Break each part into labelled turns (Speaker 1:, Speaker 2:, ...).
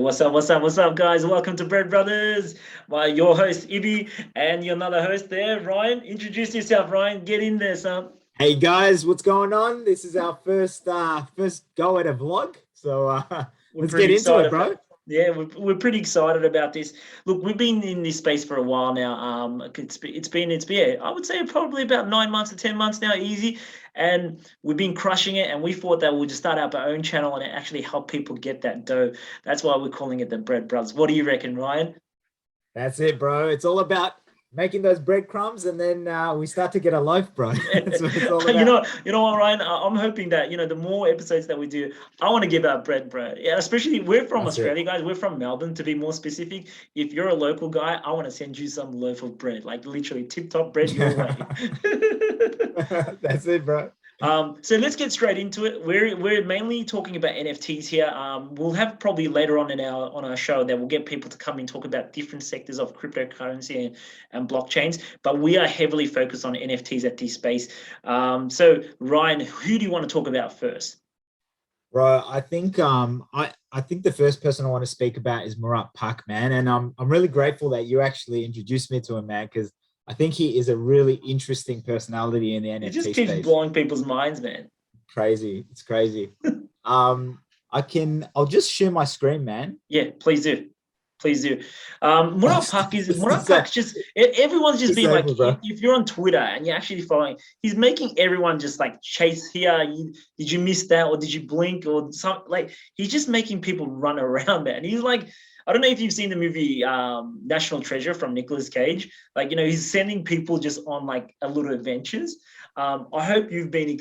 Speaker 1: what's up? What's up, guys? Welcome to Bread Brothers. Your host Ibi and your another host there, Ryan. Introduce yourself, Ryan. Get in there, son.
Speaker 2: Hey guys, what's going on? This is our first go at a vlog. So
Speaker 1: We're
Speaker 2: let's
Speaker 1: pretty
Speaker 2: get into it,
Speaker 1: excited.
Speaker 2: bro.
Speaker 1: Yeah, we're pretty excited about this. Look, we've been in this space for a while now. It's been I would say probably about 9 months to 10 months now, easy. And we've been crushing it. And we thought that we'll just start up our own channel and actually help people get that dough. That's why we're calling it the Bread Brothers. What do you reckon, Ryan?
Speaker 2: That's it, bro. It's all about making those breadcrumbs, and then we start to get a loaf, bro. That's what it's all about.
Speaker 1: You know what, Ryan? I'm hoping that the more episodes that we do, I want to give out bread, bro. Yeah, especially we're from
Speaker 2: That's
Speaker 1: Australia,
Speaker 2: it.
Speaker 1: guys. We're from Melbourne, to be more specific. If you're a local guy, I want to send you some loaf of bread, like literally tip top bread your way.
Speaker 2: That's it, bro.
Speaker 1: So let's get straight into it. We're mainly talking about NFTs here. We'll have probably later on on our show that we'll get people to come and talk about different sectors of cryptocurrency and blockchains. But we are heavily focused on NFTs at this space. So Ryan, who do you want to talk about first?
Speaker 2: Bro, I think I think the first person I want to speak about is PAK, man. And I'm really grateful that you actually introduced me to him, man, because I think he is a really interesting personality in the
Speaker 1: It
Speaker 2: NFT
Speaker 1: just keeps
Speaker 2: space.
Speaker 1: blowing people's minds, man.
Speaker 2: Crazy. It's crazy. I'll just share my screen, man.
Speaker 1: Yeah, please do. Please do. Murat just everyone's just being like,
Speaker 2: Disable, bro.
Speaker 1: if you're on Twitter and you're actually following, he's making everyone just like chase here. Did you miss that, or did you blink, or something? Like, he's just making people run around there. And he's like, I don't know if you've seen the movie National Treasure from Nicolas Cage. Like, he's sending people just on like a little adventures. I hope you've been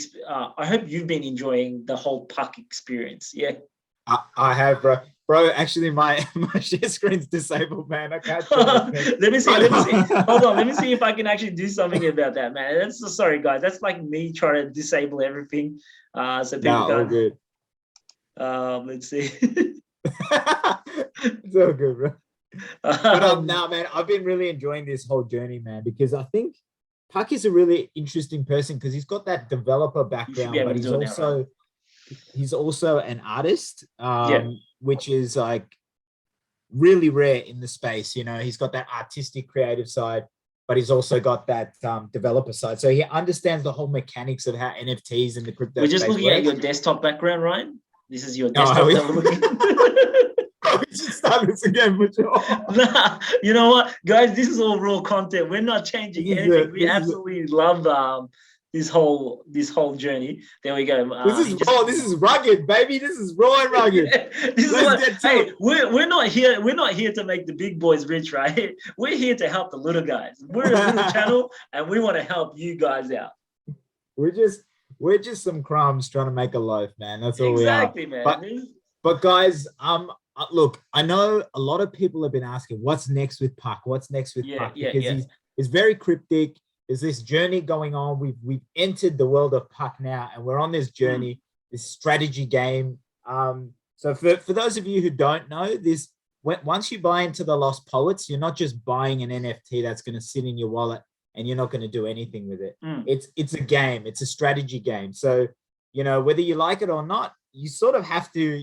Speaker 1: enjoying the whole PAK experience. Yeah.
Speaker 2: I have, bro. Bro, actually, my share screen's disabled, man. I can't.
Speaker 1: Let me see. Hold on. Let me see if I can actually do something about that, man. Sorry, guys. That's like me trying to disable everything. So people
Speaker 2: all good.
Speaker 1: Let's see.
Speaker 2: It's all good, bro. But man, I've been really enjoying this whole journey, man, because I think PAK is a really interesting person because he's got that developer background, but he's also an artist, which is like really rare in the space. He's got that artistic creative side, but he's also got that developer side. So he understands the whole mechanics of how NFTs and the crypto.
Speaker 1: We're just looking at your desktop background, Ryan. This is your desktop that we're looking.
Speaker 2: We should start this again, for sure.
Speaker 1: Nah, you know what, guys? This is all raw content. We're not changing anything. We absolutely love this whole journey. There we go.
Speaker 2: This is raw. This is rugged, baby. This is raw and rugged.
Speaker 1: Hey, we're not here. We're not here to make the big boys rich, right? We're here to help the little guys. We're a little channel, and we want to help you guys out.
Speaker 2: We're just some crumbs trying to make a loaf, man. That's all
Speaker 1: exactly,
Speaker 2: we are.
Speaker 1: Man.
Speaker 2: But guys, look, I know a lot of people have been asking, what's next with PAK? What's next with PAK? Because he's very cryptic. There's this journey going on. We've entered the world of PAK now, and we're on this journey, this strategy game. So for those of you who don't know this, once you buy into the Lost Poets, you're not just buying an NFT that's going to sit in your wallet and you're not going to do anything with it. It's a game. It's a strategy game. So, whether you like it or not, you sort of have to,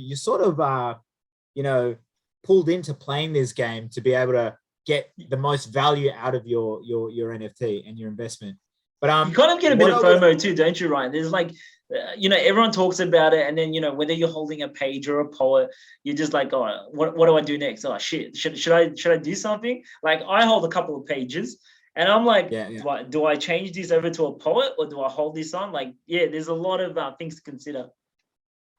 Speaker 2: pulled into playing this game to be able to get the most value out of your NFT and your investment. But
Speaker 1: you kind of get a bit of FOMO too, don't you, Ryan? There's like, everyone talks about it, and then whether you're holding a page or a poet, you're just like, oh, what do I do next? Oh shit, should I do something? Like, I hold a couple of pages, and I'm like, do I change this over to a poet, or do I hold this on? Like, there's a lot of things to consider.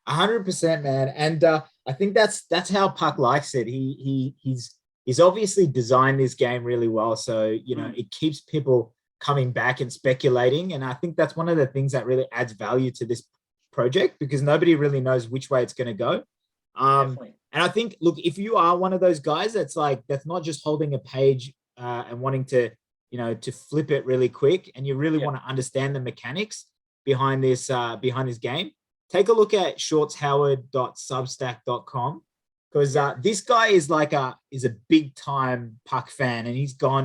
Speaker 2: 100%, man. And I think that's how PAK likes it. He's obviously designed this game really well. So, it keeps people coming back and speculating. And I think that's one of the things that really adds value to this project, because nobody really knows which way it's going to go. And I think, look, if you are one of those guys that's not just holding a page and wanting to, to flip it really quick, and you really want to understand the mechanics behind this game, take a look at shortshoward.substack.com, because this guy is a big time PAK fan, and he's gone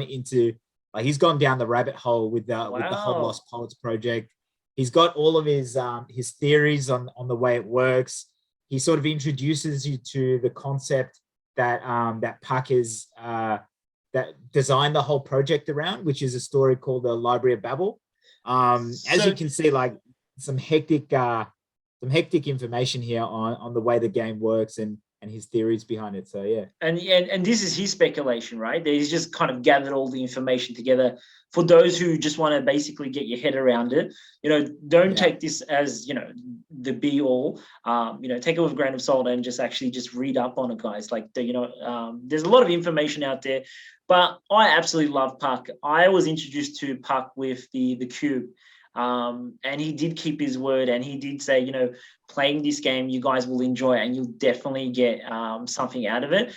Speaker 2: down the rabbit hole with the whole Lost Poets project. He's got all of his theories on the way it works. He sort of introduces you to the concept that PAK is that designed the whole project around, which is a story called the Library of Babel. As you can see, like some hectic information here on the way the game works and his theories behind it. So yeah.
Speaker 1: And this is his speculation, right? He's just kind of gathered all the information together for those who just want to basically get your head around it. Don't take this as, the be all. Take it with a grain of salt and just actually just read up on it, guys. Like, there's a lot of information out there, but I absolutely love PAK. I was introduced to PAK with the Cube. And he did keep his word, and he did say, playing this game, you guys will enjoy it and you'll definitely get something out of it.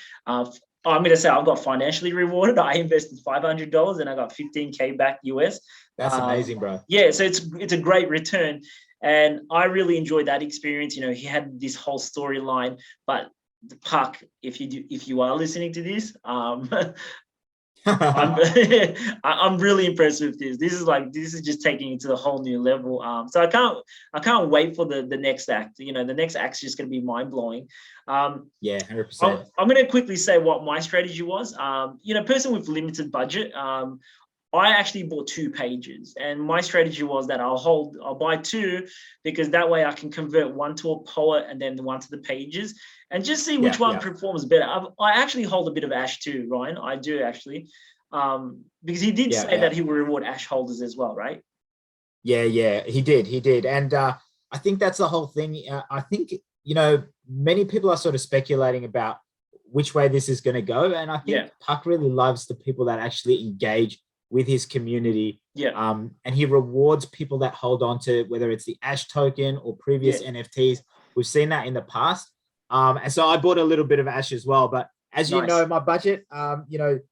Speaker 1: I'm going to say I got financially rewarded. I invested $500 and I got 15K back US.
Speaker 2: That's amazing, bro.
Speaker 1: Yeah, so it's a great return. And I really enjoyed that experience. He had this whole storyline, but the PAK, if you are listening to this, I'm really impressed with this. This is just taking it to the whole new level. So I can't wait for the next act. The next act's just going to be mind blowing.
Speaker 2: Yeah, 100%.
Speaker 1: I'm going to quickly say what my strategy was. Person with limited budget. I actually bought 2 pages, and my strategy was that I'll buy 2 because that way I can convert one to a poet and then one to the pages and just see which one performs better. I actually hold a bit of Ash too, Ryan. I do actually, because he did say that he will reward Ash holders as well, right?
Speaker 2: Yeah, he did. And I think that's the whole thing. I think, many people are sort of speculating about which way this is going to go. And I think PAK really loves the people that actually engage with his community. And he rewards people that hold on to, whether it's the Ash token or previous NFTs. We've seen that in the past. And so I bought a little bit of Ash as well. But as you know, my budget,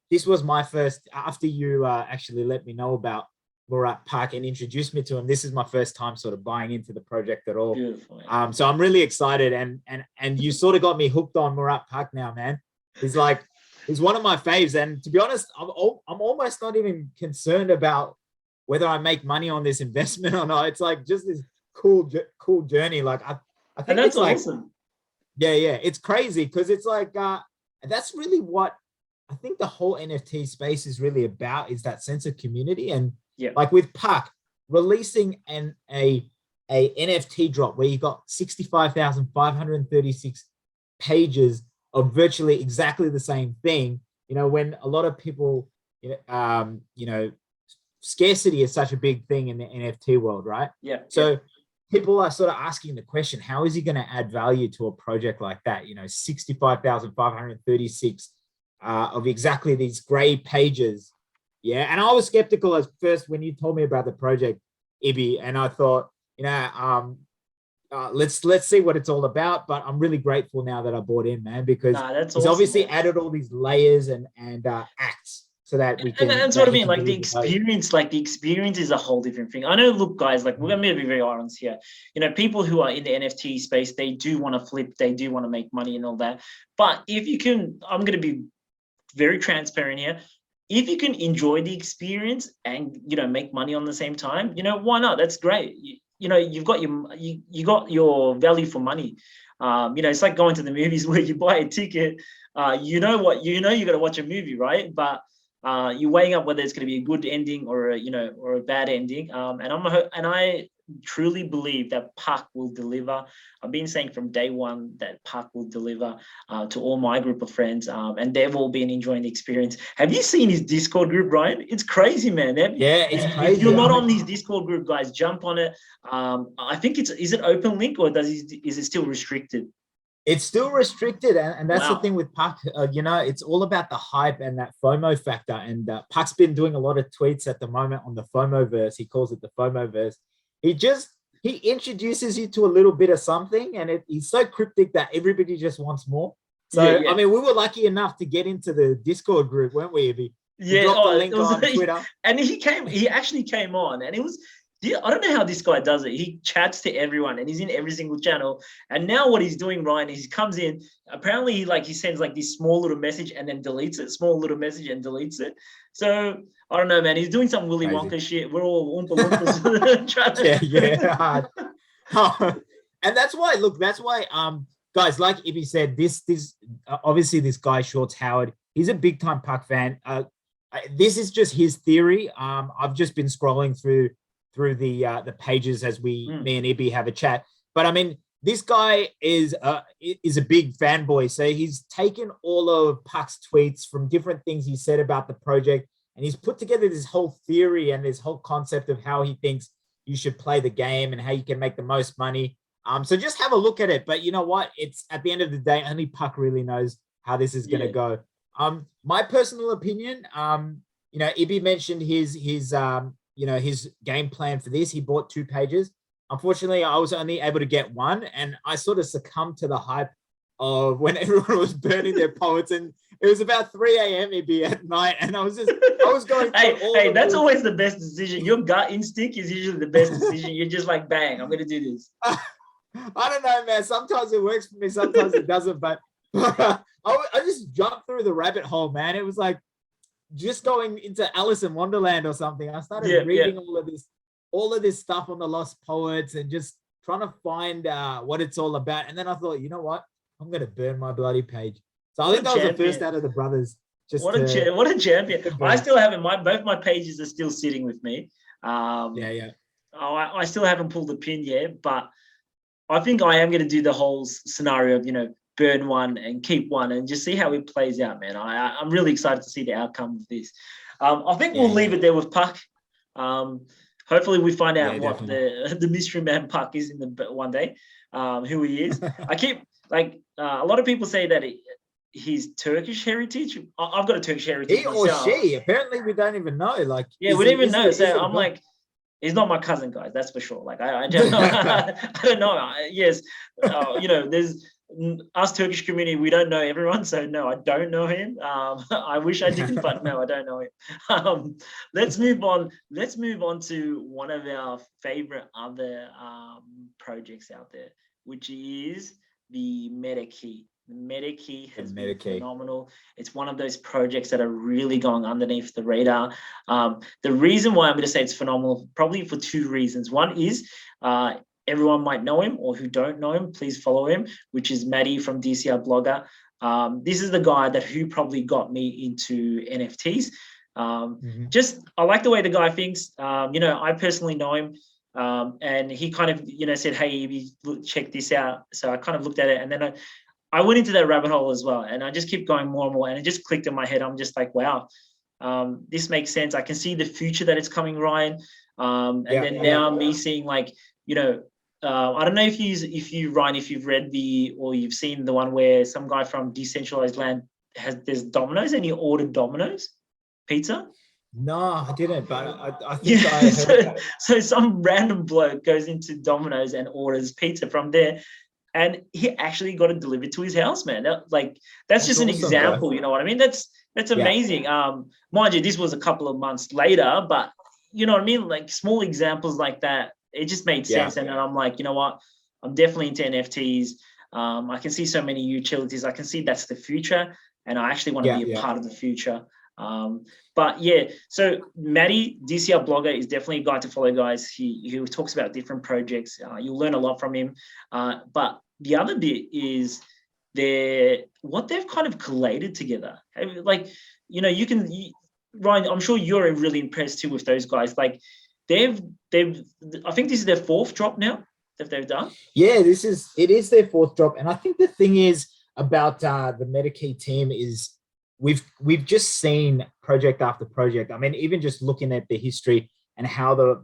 Speaker 2: this was my first, after you actually let me know about Murat PAK and introduced me to him, this is my first time sort of buying into the project at all.
Speaker 1: Beautiful,
Speaker 2: so I'm really excited. And you sort of got me hooked on Murat PAK now, man. He's one of my faves, and to be honest, I'm almost not even concerned about whether I make money on this investment or not. It's like just this cool journey. Like I think
Speaker 1: and that's
Speaker 2: it's like,
Speaker 1: awesome.
Speaker 2: Yeah, it's crazy because it's like that's really what I think the whole NFT space is really about, is that sense of community. And like with PAK releasing a NFT drop where you got 65,536 pages of virtually exactly the same thing, when a lot of people, scarcity is such a big thing in the NFT world, right? So people are sort of asking the question, how is he going to add value to a project like that? 65,536 of exactly these gray pages. Yeah. And I was skeptical at first when you told me about the project, Ibi, and I thought, let's see what it's all about. But I'm really grateful now that I bought in, man, because he's obviously added all these layers and acts so that we can.
Speaker 1: And that's what I mean. Like the experience is a whole different thing. I know. Look, guys, like we're gonna be very honest here. People who are in the NFT space, they do want to flip, they do want to make money and all that. But if you can, I'm gonna be very transparent here. If you can enjoy the experience and make money on the same time, why not? That's great. You've got you got your value for money. It's like going to the movies where you buy a ticket. You got to watch a movie, right? But you're weighing up whether it's going to be a good ending or a bad ending. And I truly believe that PAK will deliver. I've been saying from day one that PAK will deliver to all my group of friends, and they've all been enjoying the experience. Have you seen his Discord group, Ryan? It's crazy, man.
Speaker 2: It's crazy.
Speaker 1: If you're not on his Discord group, guys, jump on it. I think is it open link or is it still restricted?
Speaker 2: It's still restricted, and that's the thing with PAK. It's all about the hype and that FOMO factor. And PAK's been doing a lot of tweets at the moment on the FOMOverse. He calls it the FOMOverse. He introduces you to a little bit of something, and he's so cryptic that everybody just wants more. So I mean, we were lucky enough to get into the Discord group, weren't we, Ivy?
Speaker 1: Yeah,
Speaker 2: dropped the link on Twitter,
Speaker 1: and he actually came on, and it was. I don't know how this guy does it. He chats to everyone and he's in every single channel. And now what he's doing, Ryan, is he comes in. Apparently, he sends like this small little message and then deletes it. Small little message and deletes it. So I don't know, man. He's doing some Willy Wonka shit. We're all Oompa Loompas.
Speaker 2: Yeah. And that's why. guys, like Ibby said, this obviously this guy Shorts Howard, he's a big time PAK fan. This is just his theory. I've just been scrolling through the pages as me and Ibby have a chat. But I mean, this guy is a big fanboy. So he's taken all of PAK's tweets from different things he said about the project, and he's put together this whole theory and this whole concept of how he thinks you should play the game and how you can make the most money. So just have a look at it. But you know what? It's at the end of the day, only PAK really knows how this is going to go. My personal opinion, Ibby mentioned his game plan for this. He bought 2 pages. Unfortunately, I was only able to get 1, and I sort of succumbed to the hype of when everyone was burning their poets, and it was about 3 a.m. Ibby at night, and I was going.
Speaker 1: Hey, that's always the best decision. Your gut instinct is usually the best decision. You're just like, bang, I'm going to do this.
Speaker 2: I don't know, man. Sometimes it works for me, sometimes it doesn't. But I just jumped through the rabbit hole, man. It was like just going into Alice in Wonderland or something. I started reading all of this stuff on the Lost Poets and just trying to find what it's all about. And then I thought, you know what? I'm going to burn my bloody page. So I think that was the first out of the brothers. What
Speaker 1: a champion. I still haven't. Both my pages are still sitting with me. I still haven't pulled the pin yet, but I think I am going to do the whole scenario of, burn 1 and keep 1 and just see how it plays out, man. I'm really excited to see the outcome of this. I think we'll leave it there with PAK. Hopefully we find out what the mystery man PAK is one day, who he is. I keep a lot of people say that he's Turkish heritage. I've got a Turkish heritage.
Speaker 2: He or she. Apparently we don't even know. We
Speaker 1: don't even know. So I'm like, he's not my cousin, guys. That's for sure. I don't know. I don't know. Yes, there's us Turkish community. We don't know everyone, so no, I don't know him. I wish I did, but no, I don't know him. Let's move on. Let's move on to one of our favorite other projects out there, which is the Metakey. The Metakey has been phenomenal. It's one of those projects that are really going underneath the radar. The reason why I'm going to say it's phenomenal, probably for 2 reasons. One is everyone might know him, or who don't know him, please follow him, which is Matty from DCR Blogger. This is the guy who probably got me into NFTs. I like the way the guy thinks. I personally know him. And he kind of, said, hey, check this out. So I kind of looked at it, and then I went into that rabbit hole as well. And I just keep going more and more, and it just clicked in my head. I'm just like, wow, this makes sense. I can see the future that it's coming, Ryan. Now me seeing I don't know if you Ryan, if you've read or you've seen the one where some guy from Decentralized Land there's Domino's, and he ordered Domino's pizza.
Speaker 2: No, I didn't, but I think I heard that.
Speaker 1: So some random bloke goes into Domino's and orders pizza from there, and he actually got it delivered to his house, man. That's just an example, bro. You know what I mean? That's amazing. Mind you, this was a couple of months later, but you know what I mean? Small examples like that, it just made sense. And then I'm like, you know what? I'm definitely into NFTs. I can see so many utilities. I can see that's the future, and I actually want to be a part of the future. So Matty, DCR Blogger, is definitely a guy to follow, guys. He talks about different projects. You'll learn a lot from him. But the other bit is what they've kind of collated together. Ryan, I'm sure you're really impressed too with those guys. I think this is their 4th drop now that they've done.
Speaker 2: Yeah, it is their 4th drop. And I think the thing is about the Metakey team is we've just seen project after project. I mean, even just looking at the history and how the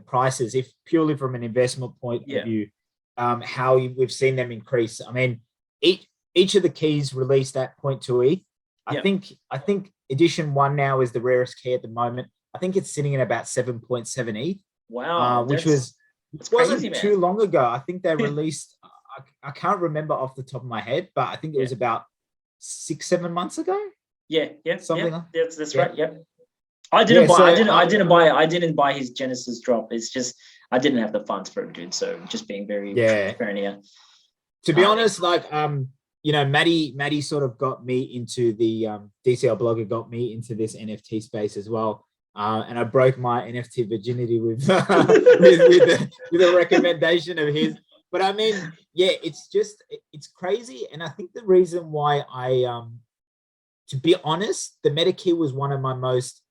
Speaker 2: prices, if purely from an investment point of view, how we've seen them increase. I mean, each of the keys released at 0.2 ETH. I think edition 1 now is the rarest key at the moment. I think it's sitting at about 7.7 ETH.
Speaker 1: Wow,
Speaker 2: which wasn't too long ago. I think they released. I can't remember off the top of my head, but I think it was about 6-7 months ago.
Speaker 1: Something like that's right. Yep. I didn't buy his Genesis drop. It's just I didn't have the funds for it, dude. So just being very transparent here.
Speaker 2: To be honest, Matty sort of got me into the DCL Blogger, got me into this NFT space as well. And I broke my NFT virginity with with a recommendation of his. But I mean, yeah, it's crazy. And I think the reason why to be honest, the Metakey was one of my most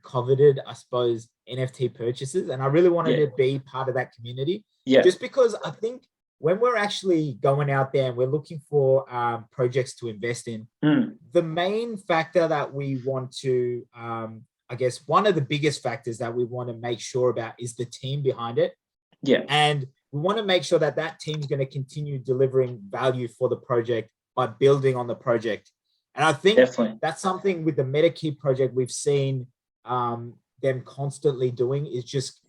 Speaker 2: coveted, I suppose, NFT purchases. And I really wanted to be part of that community.
Speaker 1: Yeah.
Speaker 2: Just because I think when we're actually going out there and we're looking for projects to invest in, the main factor that we want to, I guess, one of the biggest factors that we want to make sure about is the team behind it.
Speaker 1: Yeah.
Speaker 2: And we want to make sure that that team is going to continue delivering value for the project by building on the project. And I think that's something with the Metakey project we've seen them constantly doing is just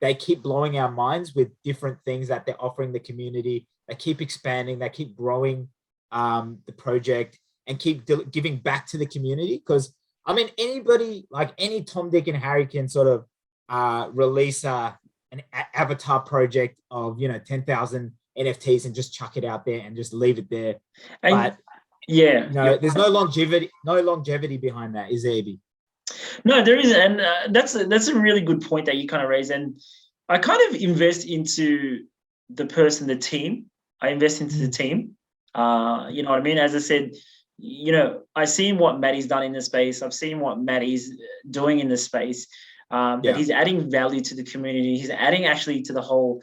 Speaker 2: they keep blowing our minds with different things that they're offering the community. They keep expanding, they keep growing the project and keep giving back to the community. Because I mean, anybody, like any Tom, Dick, and Harry can sort of release an avatar project of 10,000 NFTs and just chuck it out there and just leave it there. But there's no longevity behind that, is there, Ibby?
Speaker 1: No, there isn't, and that's a really good point that you kind of raised. And I kind of invest into the person, the team. I invest into the team. You know what I mean? As I said, I've seen what Matty's done in the space. I've seen what Matty's doing in the space. That he's adding value to the community. He's adding actually to the whole,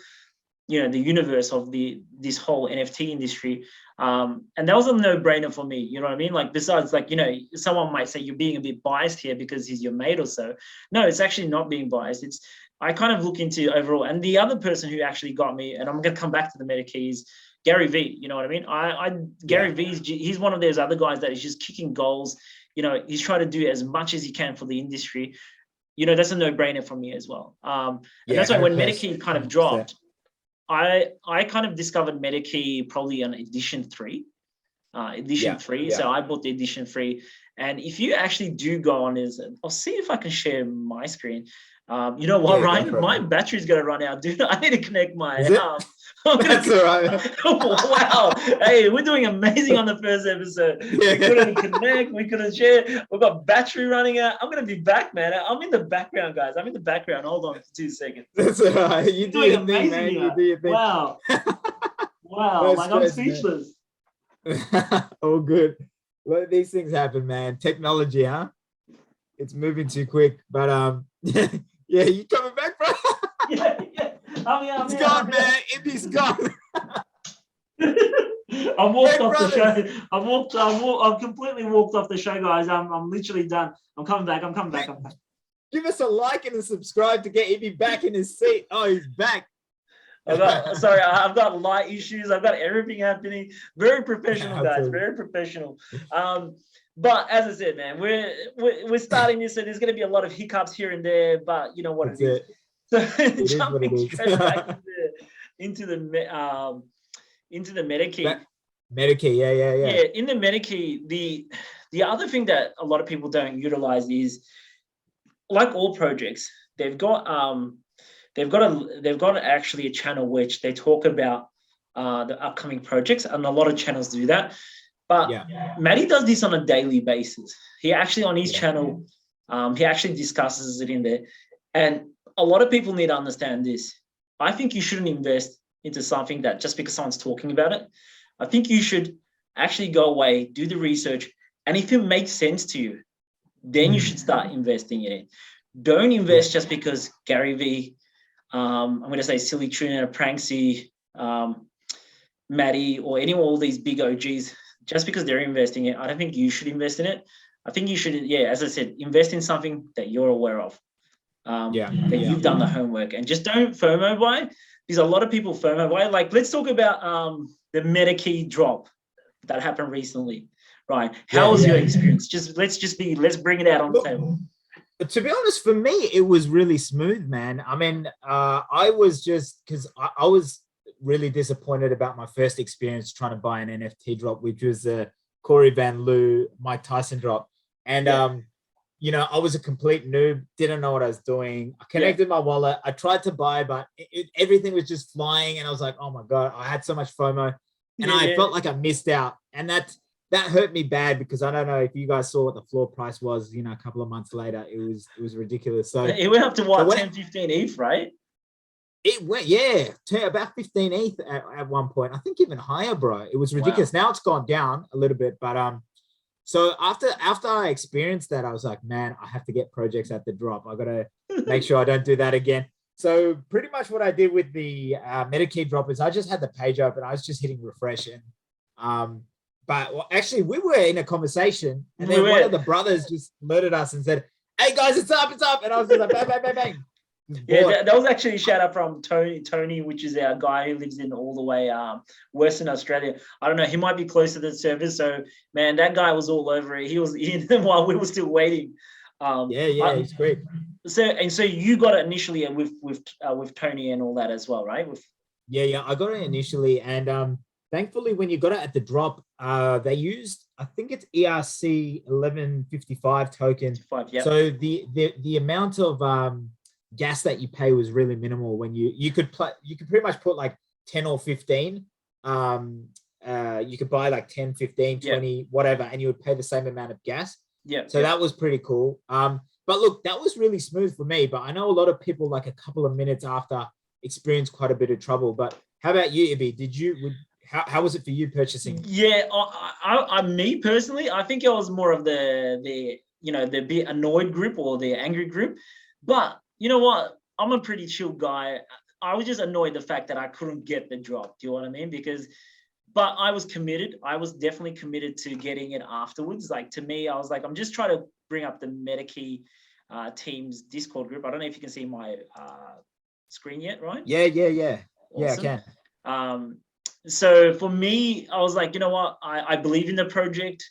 Speaker 1: the universe of this whole NFT industry. And that was a no-brainer for me. You know what I mean? Like, besides, like, someone might say you're being a bit biased here because he's your mate or so. No, it's actually not being biased. I kind of look into overall. And the other person who actually got me, and I'm going to come back to the Metakey, is Gary V. You know what I mean? Gary V, he's one of those other guys that is just kicking goals. He's trying to do as much as he can for the industry. That's a no-brainer for me as well. And that's why when Metakey kind of dropped, I kind of discovered Metakey probably on edition 3. So I bought the edition 3. And if you actually do go on I'll see if I can share my screen. You know what, Ryan? My battery's going to run out, dude. I need to connect my...
Speaker 2: That's all right.
Speaker 1: Wow. Hey, we're doing amazing on the first episode. We couldn't connect. We couldn't share. We've got battery running out. I'm going to be back, man. I'm in the background, guys. I'm in the background. Hold on for 2 seconds.
Speaker 2: That's all right. You do your thing, man. You do your thing.
Speaker 1: Wow. Wow. Like, I'm speechless.
Speaker 2: All good. Well, these things happen, man. Technology, huh? It's moving too quick. But, yeah, you coming back, bro?
Speaker 1: Yeah.
Speaker 2: It's gone, man. Ibby's gone.
Speaker 1: I walked off the show. I've completely walked off the show, guys. I'm literally done. I'm coming back.
Speaker 2: Give us a like and a subscribe to get Ibby back in his seat. Oh, he's back.
Speaker 1: I've got light issues. I've got everything happening. Very professional, guys. Very professional. But as I said, man, we're starting this, and there's going to be a lot of hiccups here and there. But you know what it is. So jumping straight back into the Metakey.
Speaker 2: Metakey, yeah.
Speaker 1: In the Metakey, the other thing that a lot of people don't utilize is, like all projects, they've got actually a channel which they talk about the upcoming projects, and a lot of channels do that. But Matty does this on a daily basis. He actually on his channel, he actually discusses it in there, and a lot of people need to understand this. I think you shouldn't invest into something that just because someone's talking about it. I think you should actually go away, do the research, and if it makes sense to you, then you should start investing in it. Don't invest just because Gary V, I'm going to say Silly Trina, Pranksy, Matty, or all these big OGs, just because they're investing it, I don't think you should invest in it. I think you should, as I said, invest in something that you're aware of. That you've done the homework, and just don't FOMO buy, because a lot of people FOMO buy. Like, let's talk about the Metakey drop that happened recently, right? How was your experience? Let's bring it out on the table.
Speaker 2: To be honest, for me, it was really smooth, man. I mean, I was just, because I was really disappointed about my first experience trying to buy an NFT drop, which was the Corey Van Loo, Mike Tyson drop. And I was a complete noob, didn't know what I was doing. I connected my wallet. I tried to buy, but everything was just flying. And I was like, oh my God, I had so much FOMO. And I felt like I missed out. And that hurt me bad, because I don't know if you guys saw what the floor price was, a couple of months later. It was ridiculous. So
Speaker 1: it went up to what, 10, 15 ETH, right?
Speaker 2: It went, yeah, to about 15 ETH at one point. I think even higher, bro. It was ridiculous. Wow. Now it's gone down a little bit, but so after I experienced that, I was like, man, I have to get projects at the drop. I gotta make sure I don't do that again. So pretty much what I did with the Metakey drop is I just had the page open. I was just hitting refresh, and but well, actually we were in a conversation, and then one of the brothers just alerted us and said, "Hey guys, it's up!" And I was just like, bang, bang, bang, bang.
Speaker 1: Yeah, that was actually a shout out from Tony, which is our guy who lives in all the way Western Australia. I don't know, he might be close to the service. So man, that guy was all over it. He was in while we were still waiting.
Speaker 2: Yeah, he's great.
Speaker 1: So you got it initially with Tony and all that as well, right?
Speaker 2: Yeah, I got it initially, and thankfully when you got it at the drop, they used, I think it's ERC 1155 token.
Speaker 1: Yep.
Speaker 2: So the amount of gas that you pay was really minimal. When you could pretty much put like 10 or 15. You could buy like 10, 15, 20, whatever, and you would pay the same amount of gas.
Speaker 1: Yeah.
Speaker 2: So that was pretty cool. But look, that was really smooth for me. But I know a lot of people, like a couple of minutes after, experienced quite a bit of trouble. But how about you, Ibi? How was it for you purchasing?
Speaker 1: Yeah, me personally, I think I was more of the bit annoyed group or the angry group. But you know what? I'm a pretty chill guy. I was just annoyed the fact that I couldn't get the drop. Do you know what I mean? But I was committed. I was definitely committed to getting it afterwards. Like, to me, I was like, I'm just trying to bring up the Metakey team's Discord group. I don't know if you can see my screen yet, right?
Speaker 2: Yeah.
Speaker 1: Awesome.
Speaker 2: Yeah, I can.
Speaker 1: So for me, I was like, you know what? I believe in the project.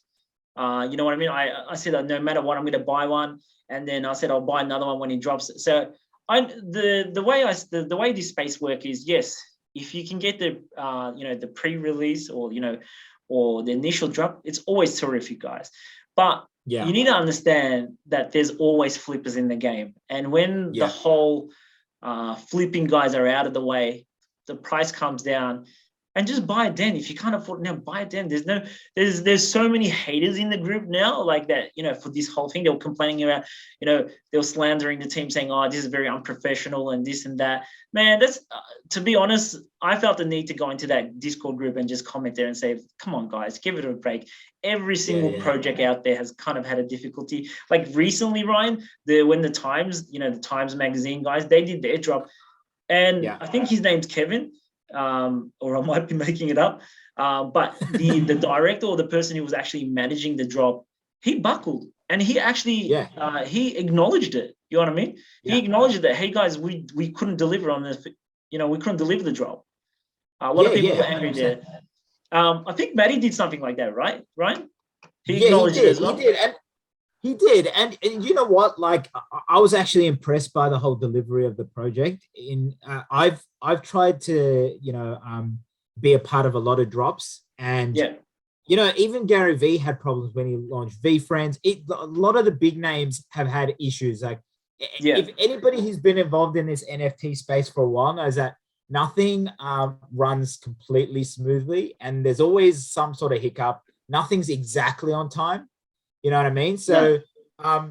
Speaker 1: You know what I mean? I said that no matter what, I'm going to buy one. And then I said I'll buy another one when it drops. So the way this space work is, yes, if you can get the pre-release or the initial drop, it's always terrific, guys. But you need to understand that there's always flippers in the game, and when the whole flipping guys are out of the way, the price comes down. And just buy it then. If you can't afford it now, buy it then. There's so many haters in the group now, like that, for this whole thing. They were complaining about, they were slandering the team, saying, oh, this is very unprofessional and this and that. Man, that's, to be honest, I felt the need to go into that Discord group and just comment there and say, come on, guys, give it a break. Every single project out there has kind of had a difficulty. Like recently, Ryan, when the Times, the Times magazine guys, they did their drop. And I think his name's Kevin. Or I might be making it up, but the director or the person who was actually managing the drop, he buckled, and he actually he acknowledged it. You know what I mean? He acknowledged that, hey guys, we couldn't deliver on this. We couldn't deliver the drop. A lot of people were angry there. I think Matty did something like that, right? He acknowledged it as well.
Speaker 2: He did, and you know what? Like, I was actually impressed by the whole delivery of the project. I've tried to be a part of a lot of drops, and even Gary V had problems when he launched V Friends. A lot of the big names have had issues. Like, if anybody who's been involved in this NFT space for a while knows that nothing runs completely smoothly, and there's always some sort of hiccup. Nothing's exactly on time. You know what I mean? So I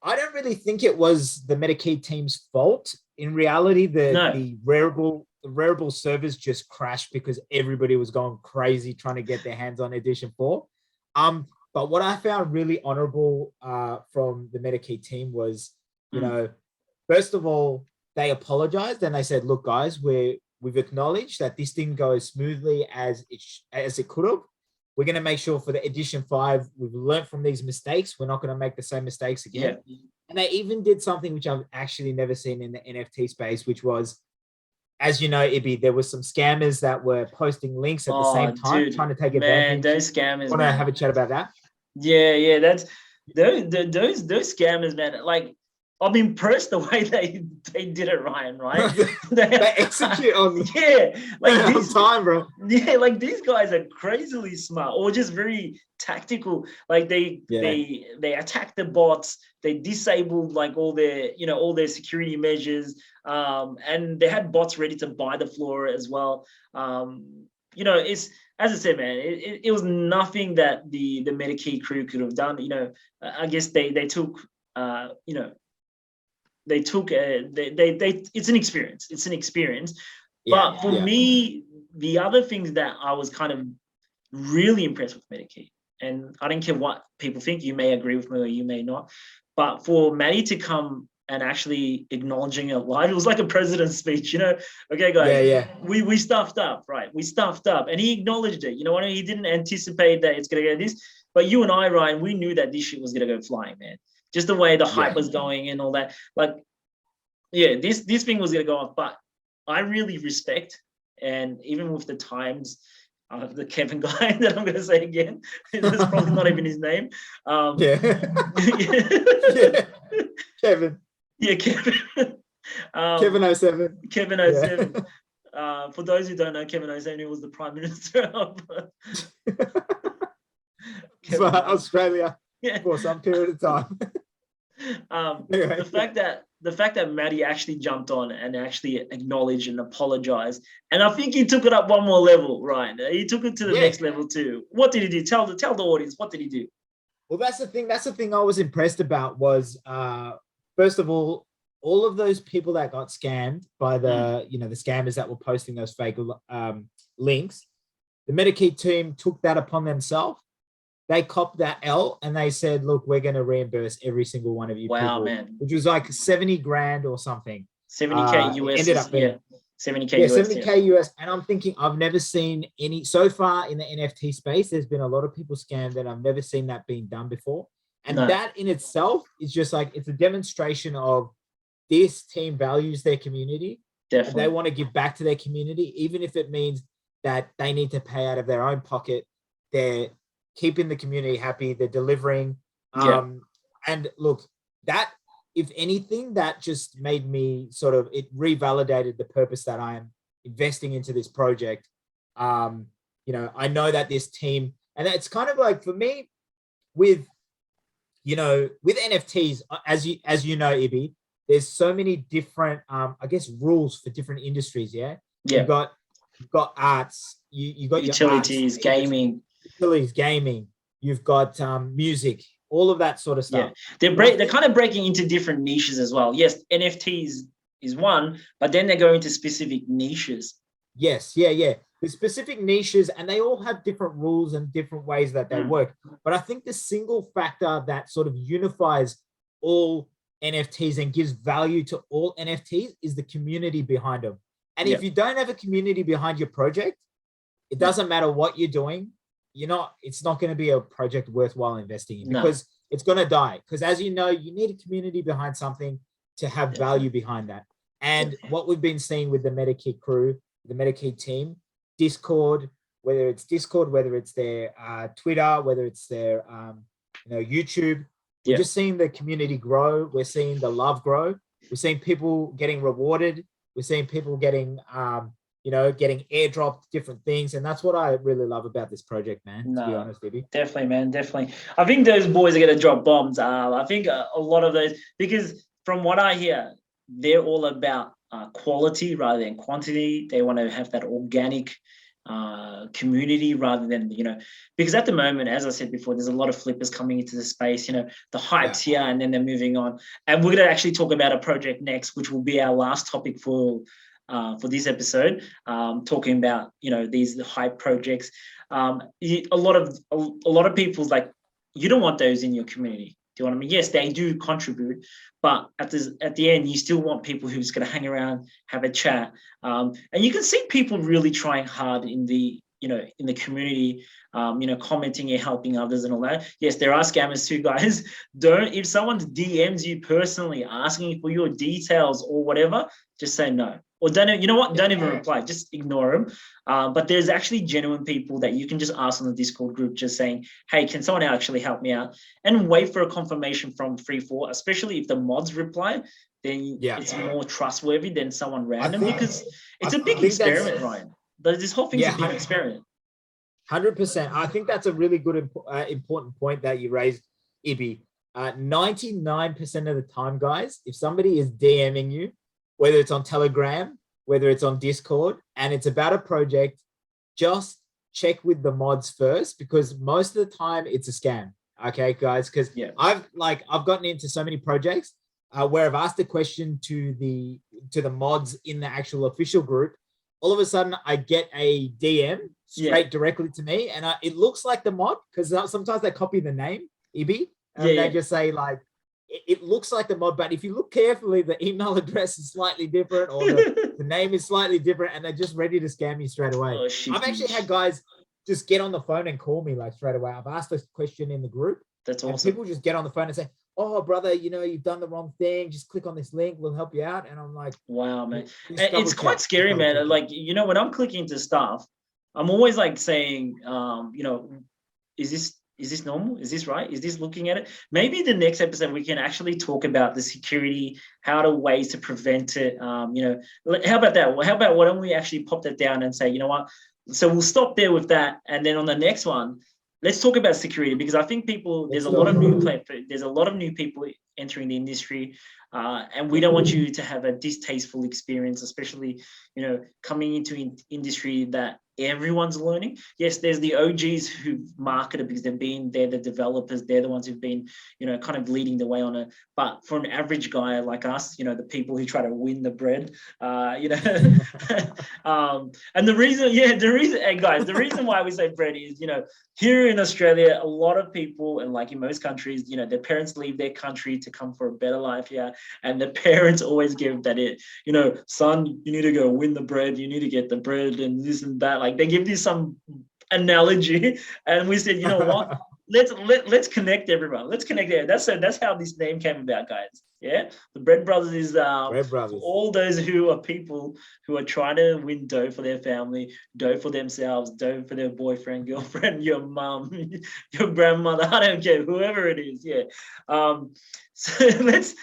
Speaker 2: don't really think it was the Metakey team's fault. In reality, the Rarible servers just crashed because everybody was going crazy trying to get their hands on Edition 4. But what I found really honorable from the Metakey team was, first of all, they apologized and they said, look, guys, we've acknowledged that this didn't go as smoothly as it could have. We're going to make sure for the Edition 5, we've learned from these mistakes. We're not going to make the same mistakes again. Yeah. And they even did something which I've actually never seen in the NFT space, which was, as you know, Ibi, there were some scammers that were posting links at the same time, trying to take advantage.
Speaker 1: Man, those scammers.
Speaker 2: Want to have a chat about that?
Speaker 1: Yeah, that's those scammers, man. Like, I'm impressed the way they did it, Ryan, right?
Speaker 2: They execute on
Speaker 1: like
Speaker 2: this time, bro.
Speaker 1: Yeah, like these guys are crazily smart or just very tactical. Like they attack the bots, they disabled like all their security measures, and they had bots ready to buy the floor as well. It's, as I said, man, it was nothing that the Metakey crew could have done. I guess they took they took it's an experience. It's an experience.
Speaker 2: Yeah,
Speaker 1: but for me, the other things that I was kind of really impressed with Metakey, and I don't care what people think, you may agree with me or you may not, but for Maddie to come and actually acknowledging it live, it was like a president's speech, okay guys, we stuffed up, right? We stuffed up, and he acknowledged it. What I mean? He didn't anticipate that it's gonna go this, but you and I, Ryan, we knew that this shit was gonna go flying, man. Just the way the hype was going and all that, like, this thing was gonna go off. But I really respect, and even with the times, the Kevin guy that I'm going to say again, that's probably not even his name.
Speaker 2: Kevin.
Speaker 1: Yeah, Kevin.
Speaker 2: Kevin 07.
Speaker 1: Kevin 07. For those who don't know, Kevin 07, he was the Prime Minister of
Speaker 2: Australia for some period of time.
Speaker 1: Anyway, the fact that Maddie actually jumped on and actually acknowledged and apologized, and I think he took it up one more level, Ryan. He took it to the next level too. What did he do? Tell the audience, what did he do?
Speaker 2: Well, that's the thing I was impressed about was, first of all of those people that got scammed by the the scammers that were posting those fake links, the Metakey team took that upon themselves. They copped that L and they said, look, we're going to reimburse every single one of you people,
Speaker 1: man.
Speaker 2: Which was like 70 grand or something.
Speaker 1: 70K US.
Speaker 2: Ended up being,
Speaker 1: 70K US.
Speaker 2: 70K US. And I'm thinking, I've never seen any, so far in the NFT space, there's been a lot of people scammed and I've never seen that being done before. And that in itself is just like, it's a demonstration of this team values their community.
Speaker 1: Definitely.
Speaker 2: And they want to give back to their community, even if it means that they need to pay out of their own pocket. They're keeping the community happy, they're delivering. And look, that, if anything, that just made me it revalidated the purpose that I am investing into this project. I know that this team, and it's kind of like, for me, with NFTs, as you know, Ibi, there's so many different, rules for different industries. You've got arts, you got
Speaker 1: utilities, gaming.
Speaker 2: Gaming, you've got music, all of that sort of stuff.
Speaker 1: They're kind of breaking into different niches as well. Yes, NFTs is one, but then they're going to specific niches.
Speaker 2: Yes, the specific niches, and they all have different rules and different ways that they work. But I think the single factor that sort of unifies all NFTs and gives value to all NFTs is the community behind them. And if you don't have a community behind your project, it doesn't matter what you're doing. It's not going to be a project worthwhile investing in, because it's going to die. Because as you know, you need a community behind something to have value behind that. And what we've been seeing with the Metakey crew, the Metakey team, Discord, whether it's their Twitter, whether it's their YouTube, we're just seeing the community grow. We're seeing the love grow. We're seeing people getting rewarded. We're seeing people getting getting airdropped different things. And that's what I really love about this project, man, to be honest, Ibi.
Speaker 1: Definitely, man, definitely. I think those boys are going to drop bombs. I think a lot of those, because from what I hear, they're all about quality rather than quantity. They want to have that organic community rather than, because at the moment, as I said before, there's a lot of flippers coming into the space, the hype's here and then they're moving on. And we're going to actually talk about a project next, which will be our last topic for this episode, talking about these hype projects. A lot of people's like, you don't want those in your community. Do you know what I mean? Yes, they do contribute, but at the end, you still want people who's going to hang around, have a chat, and you can see people really trying hard in the community, commenting and helping others and all that. Yes, there are scammers too, guys. If someone DMs you personally asking for your details or whatever, just say no. Or don't even reply, just ignore them. But there's actually genuine people that you can just ask on the Discord group, just saying, hey, can someone actually help me out? And wait for a confirmation from 3-4, especially if the mods reply, then it's more trustworthy than someone random, because it's a big experiment, Ryan. This whole thing's a big experiment.
Speaker 2: 100%. I think that's a really good, important point that you raised, Ibi. 99% of the time, guys, if somebody is DMing you, whether it's on Telegram, whether it's on Discord, and it's about a project, just check with the mods first, because most of the time it's a scam. Okay, guys, because I've gotten into so many projects where I've asked a question to the mods in the actual official group. All of a sudden, I get a DM straight directly to me, and it looks like the mod, because sometimes they copy the name, Ibi, and they just say like, it looks like the mod, but if you look carefully, the email address is slightly different, or the name is slightly different, and they're just ready to scam you straight away. I've actually had guys just get on the phone and call me like straight away. I've asked a question in the group.
Speaker 1: That's awesome.
Speaker 2: And people just get on the phone and say, "Oh, brother, you've done the wrong thing. Just click on this link. We'll help you out." And I'm like,
Speaker 1: wow, man. And it's quite scary, man. Like, when I'm clicking into stuff, I'm always like saying, is this normal? Is this right? Is this looking at it? Maybe the next episode we can actually talk about the security, how to ways to prevent it. How about that? How about why don't we actually pop that down and say, you know what? So we'll stop there with that, and then on the next one, let's talk about security, because I think there's a lot of new people entering the industry, and we don't want you to have a distasteful experience, especially, coming into industry that everyone's learning. Yes, there's the OGs who market it because they're the developers, they're the ones who've been, kind of leading the way on it. But for an average guy like us, the people who try to win the bread, and the reason, hey guys, the reason why we say bread is, here in Australia, a lot of people, and like in most countries, their parents leave their country to come for a better life here, and the parents always give that son, you need to go win the bread, you need to get the bread, and this and that. Like, they give you some analogy, and we said, you know what? Let's connect everyone. Let's connect there. That's how this name came about, guys. Yeah, the Bread Brothers is
Speaker 2: Bread Brothers.
Speaker 1: For all those who are people who are trying to win dough for their family, dough for themselves, dough for their boyfriend, girlfriend, your mom, your grandmother. I don't care, whoever it is. Yeah. So let's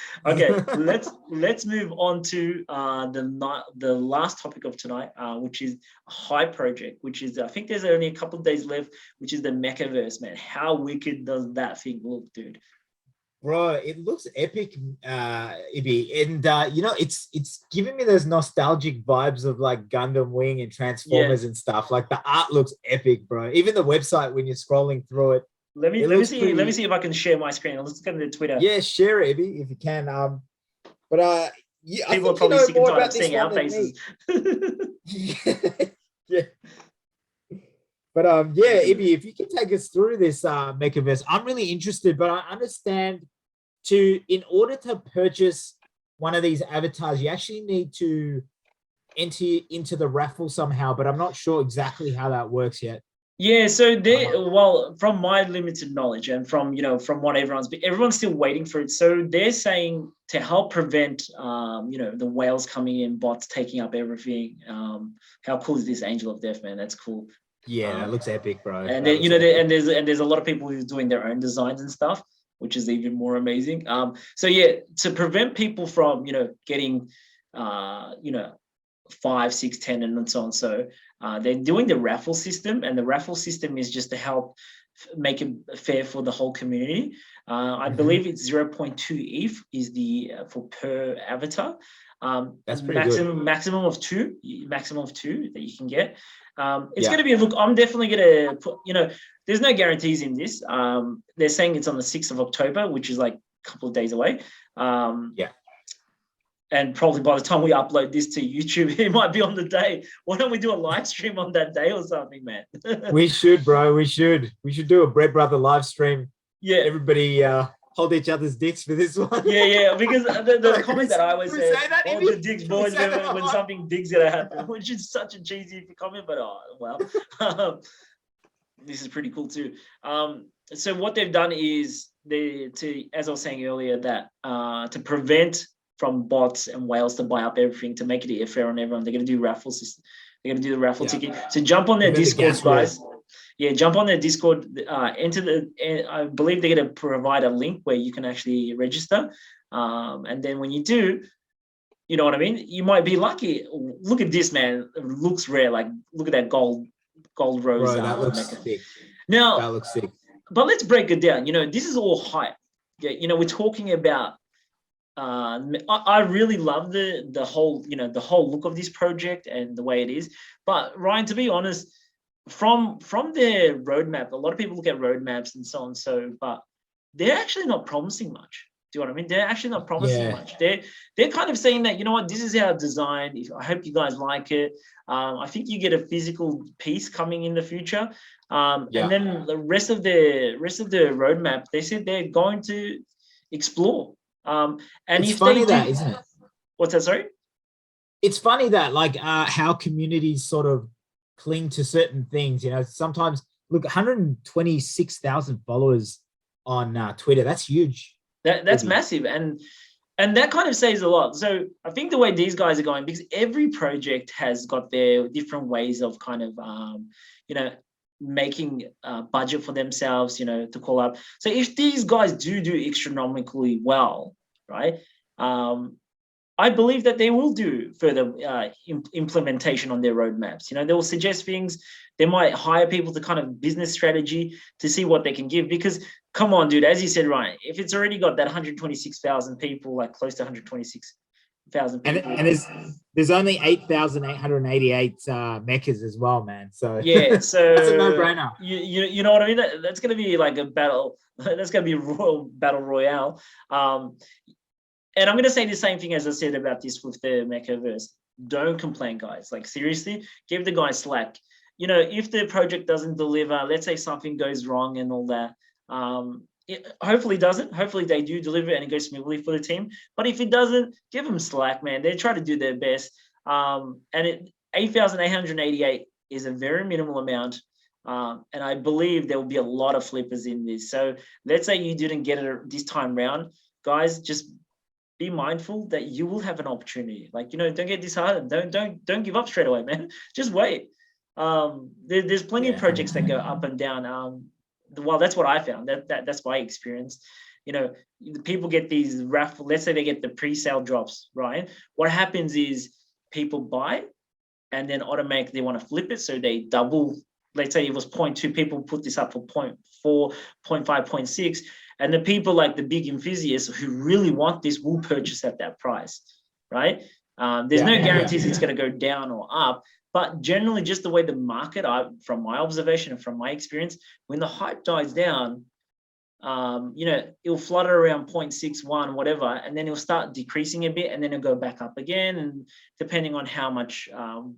Speaker 1: move on to the last topic of tonight, which is a hype project, which is, I think there's only a couple of days left, which is the Mekaverse, man. How wicked does that thing look, dude?
Speaker 2: Bro, it looks epic, Ibi, and it's giving me those nostalgic vibes of like Gundam Wing and Transformers and stuff. Like, the art looks epic, bro. Even the website, when you're scrolling through it,
Speaker 1: let me see if I can share my screen. Let's go to Twitter.
Speaker 2: Yeah, share it, Ibi, if you can. But
Speaker 1: people are probably sick and tired of seeing our faces.
Speaker 2: Yeah. But Ibi, if you can take us through this Mekaverse, I'm really interested. But I understand, in order to purchase one of these avatars, you actually need to enter into the raffle somehow. But I'm not sure exactly how that works yet.
Speaker 1: Yeah, so from my limited knowledge and from what everyone's still waiting for it. So they're saying to help prevent the whales coming in, bots taking up everything. How cool is this Angel of Death, man? That's cool.
Speaker 2: Yeah, that looks epic, bro.
Speaker 1: And then, there's a lot of people who's doing their own designs and stuff, which is even more amazing. So yeah, to prevent people from getting 5, 6, 10, and so on. So they're doing the raffle system, and the raffle system is just to help make it fair for the whole community. I believe it's 0.2 ETH is the for per avatar.
Speaker 2: That's pretty good.
Speaker 1: Maximum of two that you can get. It's going to be I'm definitely going to put, there's no guarantees in this. They're saying it's on the 6th of October, which is like a couple of days away. And probably by the time we upload this to YouTube, it might be on the day. Why don't we do a live stream on that day or something, man?
Speaker 2: We should, bro. We should do a Bread Brother live stream.
Speaker 1: Yeah.
Speaker 2: Everybody hold each other's dicks for this one.
Speaker 1: Yeah. Because the comment that I always say hold the dicks, boys, when something big's going to happen, which is such a cheesy comment, but this is pretty cool too. So what they've done is as I was saying earlier, that to prevent from bots and whales to buy up everything, to make it fair on everyone, they're going to do raffle system. They're going to do the raffle ticket. So jump on their Discord, guys. Yeah, jump on their Discord. I believe they're going to provide a link where you can actually register. And then when you do, you know what I mean? You might be lucky. Look at this, man. It looks rare. Like, look at that gold rose.
Speaker 2: Bro, that looks sick.
Speaker 1: Now,
Speaker 2: that looks sick.
Speaker 1: But let's break it down. This is all hype. Yeah, we're talking about. I really love the whole look of this project and the way it is. But Ryan, to be honest, from their roadmap, a lot of people look at roadmaps and so on. But they're actually not promising much. Do you know what I mean? They're actually not promising much. They're kind of saying that, you know what, this is our design. I hope you guys like it. I think you get a physical piece coming in the future. And then the rest of the roadmap, they said they're going to explore. And
Speaker 2: it's
Speaker 1: if
Speaker 2: funny
Speaker 1: they do,
Speaker 2: that, isn't it?
Speaker 1: What's that? Sorry?
Speaker 2: It's funny that like how communities sort of cling to certain things. You know, sometimes look, 126,000 followers on Twitter. That's huge.
Speaker 1: That's massive, and that kind of says a lot. So I think the way these guys are going, because every project has got their different ways of kind of making a budget for themselves, to call up. So if these guys do astronomically well, right, I believe that they will do further implementation on their roadmaps. They will suggest things. They might hire people to kind of business strategy to see what they can give. Because come on, dude, as you said, Ryan, if it's already got that 126,000 people, like close to 126,000 people,
Speaker 2: and there's only 8,888 mechas as well, man. So
Speaker 1: yeah, so
Speaker 2: that's a no-brainer.
Speaker 1: You know what I mean? That's going to be like a battle. That's going to be a royal battle royale. And I'm going to say the same thing as I said about this with the Mekaverse. Don't complain, guys. Like, seriously, give the guy slack. If the project doesn't deliver, let's say something goes wrong and all that, it hopefully doesn't. Hopefully they do deliver and it goes smoothly for the team. But if it doesn't, give them slack, man. They try to do their best. And 8,888 is a very minimal amount. And I believe there will be a lot of flippers in this. So let's say you didn't get it this time round, guys, just be mindful that you will have an opportunity. Like, don't get disheartened. Don't give up straight away, man. Just wait. There's plenty of projects that go up and down. Well, that's what I found. That's my experience. People get these raffle. Let's say they get the pre-sale drops, right? What happens is people buy, and then automatically they want to flip it, so they double. Let's say it was 0.2. People put this up for 0.4, 0.5, 0.6. And the people like the big enthusiasts who really want this will purchase at that price, right? There's no guarantees it's going to go down or up, but generally just the way the market, from my observation and from my experience, when the hype dies down, it'll flutter around 0.61, whatever, and then it'll start decreasing a bit, and then it'll go back up again, and depending on how much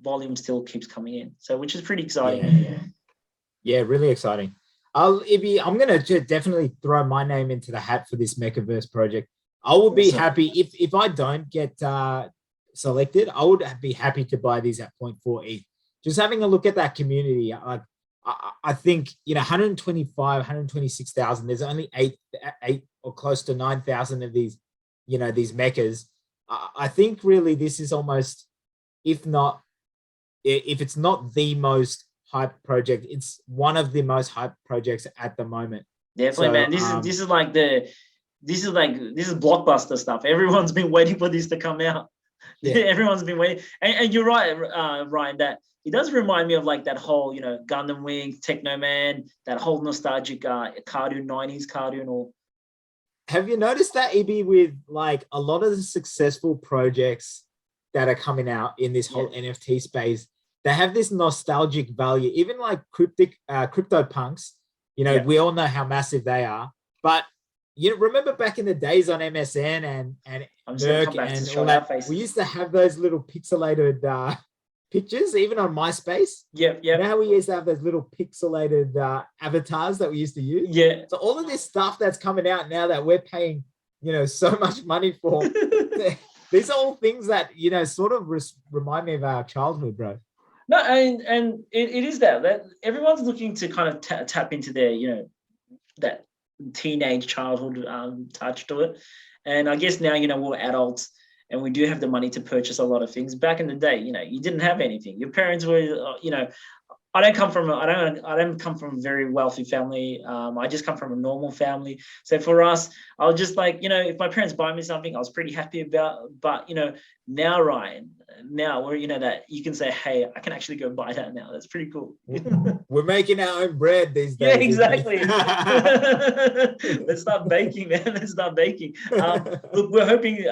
Speaker 1: volume still keeps coming in. So, which is pretty exciting.
Speaker 2: Yeah, really exciting. I'm going to definitely throw my name into the hat for this Mekaverse project. I will be happy if I don't get selected. I would be happy to buy these at 0.4 ETH. Just having a look at that community, I think 126,000. There's only eight or close to 9,000 of these, these mechas. I think really this is almost, if it's not the most hype project, it's one of the most hype projects at the moment.
Speaker 1: Definitely, man. This is blockbuster stuff. Everyone's been waiting for this to come out. Everyone's been waiting, and you're right, Ryan, that it does remind me of like that whole Gundam Wing, Techno Man, that whole nostalgic cartoon, 90s cartoon. Or
Speaker 2: have you noticed that, EB, with like a lot of the successful projects that are coming out in this whole NFT space, they have this nostalgic value. Even like CryptoPunks, we all know how massive they are. But remember back in the days on MSN and Merc and all that, we used to have those little pixelated pictures, even on MySpace. Now we used to have those little pixelated avatars that we used to use. So all of this stuff that's coming out now that we're paying, so much money for, these are all things that, sort of remind me of our childhood, bro.
Speaker 1: No, and it is that everyone's looking to kind of tap into their, that teenage childhood touch to it. And I guess now, we're adults and we do have the money to purchase a lot of things. Back in the day, you didn't have anything. Your parents were, I don't come from a very wealthy family. I just come from a normal family. So for us, I was just like, if my parents buy me something, I was pretty happy about. But now, Ryan, we're that you can say, hey, I can actually go buy that now. That's pretty cool.
Speaker 2: We're making our own bread these days.
Speaker 1: Yeah, exactly. Let's start baking, man. Let's start baking. Look, we're hoping,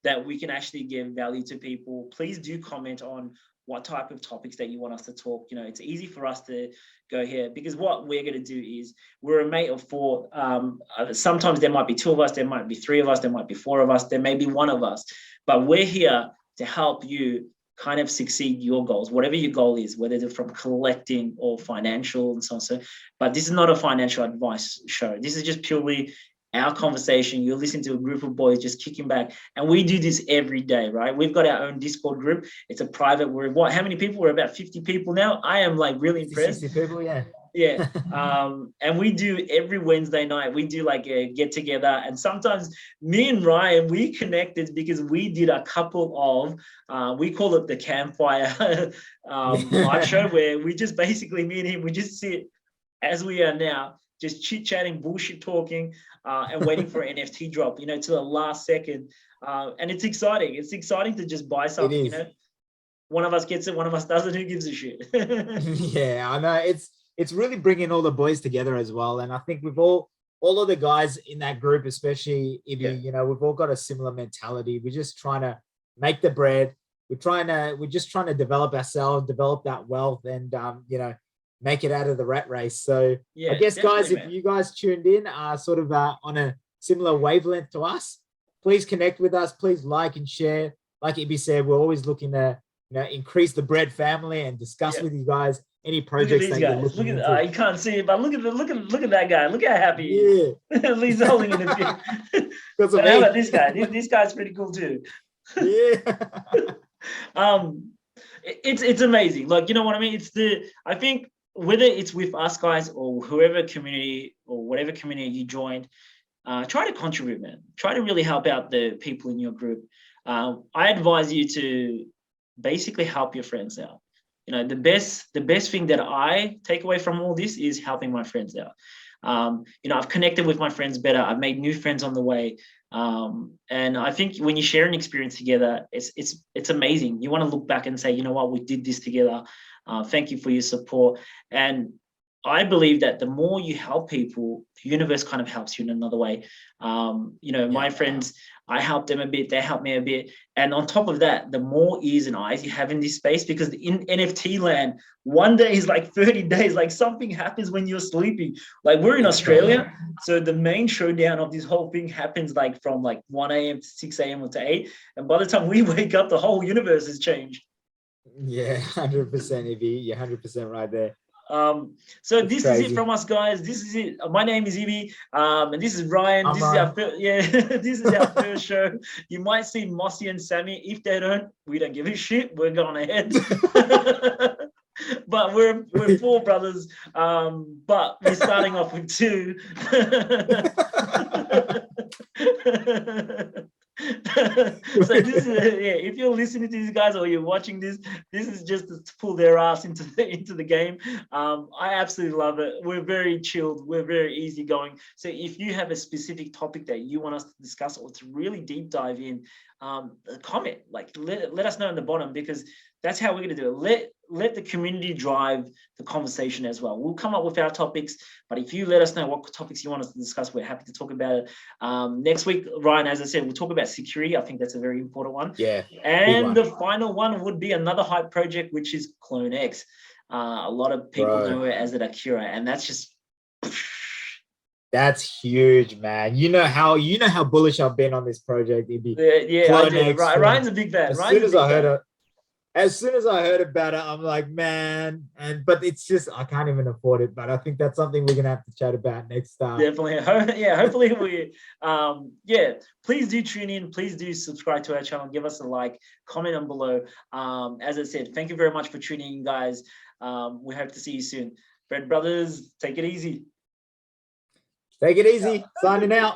Speaker 1: that that we can actually give value to people. Please do comment on what type of topics that you want us to talk. You know, it's easy for us to go here, because what we're going to do is, we're a mate of four. Sometimes there might be two of us, there might be three of us, there might be four of us, there may be one of us, but we're here to help you kind of succeed your goals, whatever your goal is, whether it's from collecting or financial and so on. So, but this is not a financial advice show. This is just purely our conversation. You're listening to a group of boys just kicking back, and we do this every day, right? We've got our own Discord group. It's a private. We're what? How many people? We're about 50 people now. I am like really impressed.
Speaker 2: 60 people, yeah.
Speaker 1: Yeah. And we do every Wednesday night, we do like a get together, and sometimes me and Ryan, we connected because we did a couple of we call it the campfire live show, where we just basically, me and him, we just sit as we are now, just chit-chatting, bullshit talking, and waiting for an NFT drop, you know, to the last second. And it's exciting. It's exciting to just buy something, you know. One of us gets it, one of us doesn't. Who gives a shit?
Speaker 2: Yeah, I know. It's really bringing all the boys together as well. And I think we've all of the guys in that group, especially if you know, we've all got a similar mentality. We're just trying to make the bread. We're just trying to develop ourselves, develop that wealth, and you know, make it out of the rat race. So I guess, guys, if you guys tuned in sort of on a similar wavelength to us, please connect with us. Please like and share. Like Ibi said, we're always looking to, you know, increase the bread family and discuss with you guys any projects that you're looking into.
Speaker 1: You can't see it, but look at that guy. Look how happy he is. He's holding in the field. But how about this guy? This guy's pretty cool too.
Speaker 2: Yeah.
Speaker 1: It's amazing. Like, you know what I mean? I think whether it's with us guys or whoever community or whatever community you joined, try to contribute, man. Try to really help out the people in your group. I advise you to basically help your friends out. You know, the best thing that I take away from all this is helping my friends out. You know, I've connected with my friends better. I've made new friends on the way. And I think when you share an experience together, it's amazing. You want to look back and say, you know what, we did this together. Thank you for your support. And I believe that the more you help people, the universe kind of helps you in another way. You know, my friends, I help them a bit, they help me a bit. And on top of that, the more ears and eyes you have in this space, because in NFT land, one day is like 30 days, like something happens when you're sleeping. Like we're in Australia, so the main showdown of this whole thing happens like from like 1 a.m. to 6 a.m. or to 8. And by the time we wake up, the whole universe has changed.
Speaker 2: Yeah, 100%, Evie. You're 100% right there.
Speaker 1: So this is it from us, guys. This is it. My name is Ibi, and this is Ryan. This is our this is our first show. You might see Mossy and Sammy. If they don't, we don't give a shit. We're going ahead. But we're four brothers. But we're starting off with two. So this is if you're listening to these guys or you're watching this is just to pull their ass into the game. I absolutely love it. We're very chilled, we're very easygoing. So if you have a specific topic that you want us to discuss or to really deep dive in, comment, like let us know in the bottom, because that's how we're going to do it. Let the community drive the conversation as well. We'll come up with our topics, but if you let us know what topics you want us to discuss, we're happy to talk about it. Next week, Ryan, as I said, we'll talk about security. I think that's a very important one.
Speaker 2: Yeah.
Speaker 1: And the final one would be another hype project, which is Clone X. A lot of people know it as an Akira, and that's just...
Speaker 2: That's huge, man. You know how bullish I've been on this project.
Speaker 1: I do. Ryan's a big fan.
Speaker 2: As soon as I heard about it, I'm like, man, but it's just, I can't even afford it. But I think that's something we're gonna have to chat about next time.
Speaker 1: Definitely. Hopefully we please do tune in, please do subscribe to our channel, give us a like, comment down below. As I said, thank you very much for tuning in, guys. We hope to see you soon. Bread Brothers, take it easy.
Speaker 2: Take it easy. Signing out.